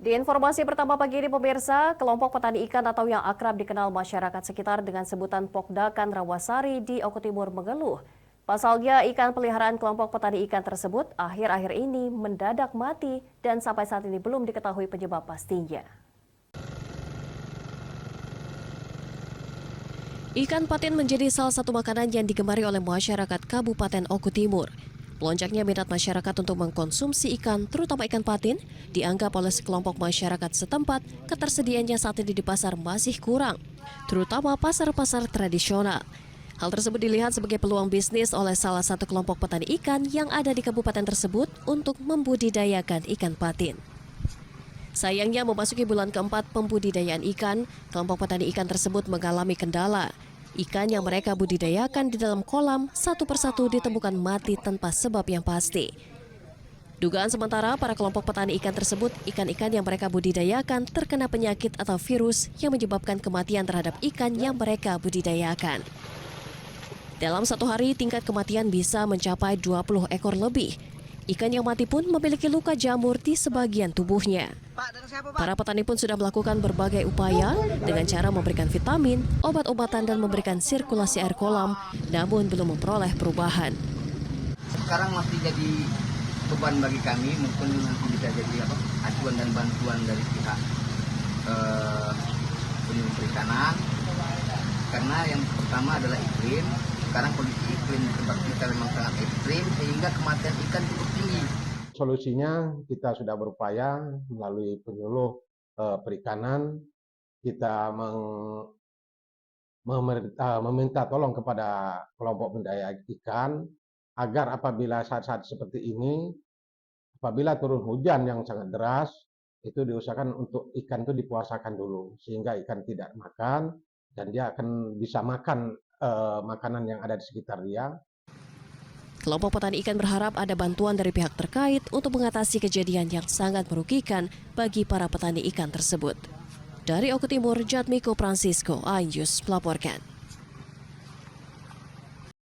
Di informasi pertama pagi ini pemirsa, kelompok petani ikan atau yang akrab dikenal masyarakat sekitar dengan sebutan Pokdakan Rawasari di Oku Timur mengeluh. Pasalnya ikan peliharaan kelompok petani ikan tersebut akhir-akhir ini mendadak mati dan sampai saat ini belum diketahui penyebab pastinya. Ikan patin menjadi salah satu makanan yang digemari oleh masyarakat Kabupaten Oku Timur. Melonjaknya minat masyarakat untuk mengkonsumsi ikan, terutama ikan patin, dianggap oleh sekelompok masyarakat setempat ketersediaannya saat ini di pasar masih kurang, terutama pasar-pasar tradisional. Hal tersebut dilihat sebagai peluang bisnis oleh salah satu kelompok petani ikan yang ada di kabupaten tersebut untuk membudidayakan ikan patin. Sayangnya memasuki bulan keempat pembudidayaan ikan, kelompok petani ikan tersebut mengalami kendala. Ikan yang mereka budidayakan di dalam kolam satu persatu ditemukan mati tanpa sebab yang pasti. Dugaan sementara para kelompok petani ikan tersebut, ikan-ikan yang mereka budidayakan terkena penyakit atau virus yang menyebabkan kematian terhadap ikan yang mereka budidayakan. Dalam satu hari, tingkat kematian bisa mencapai 20 ekor lebih. Ikan yang mati pun memiliki luka jamur di sebagian tubuhnya. Para petani pun sudah melakukan berbagai upaya dengan cara memberikan vitamin, obat-obatan, dan memberikan sirkulasi air kolam, namun belum memperoleh perubahan. Sekarang masih jadi beban bagi kami, mungkin nanti bisa jadi acuan dan bantuan dari pihak penyuluh perikanan. Karena yang pertama adalah iklim. Sekarang kondisi iklim di tempat kita memang sangat ekstrim sehingga kematian ikan cukup tinggi. Solusinya kita sudah berupaya melalui penyuluh perikanan, kita meminta tolong kepada kelompok budidaya ikan agar apabila saat-saat seperti ini, apabila turun hujan yang sangat deras, itu diusahakan untuk ikan itu dipuasakan dulu sehingga ikan tidak makan dan dia akan bisa makan makanan yang ada di sekitar dia. Kelompok petani ikan berharap ada bantuan dari pihak terkait untuk mengatasi kejadian yang sangat merugikan bagi para petani ikan tersebut. Dari Oku Timur, Jatmiko Francisco, iNews melaporkan.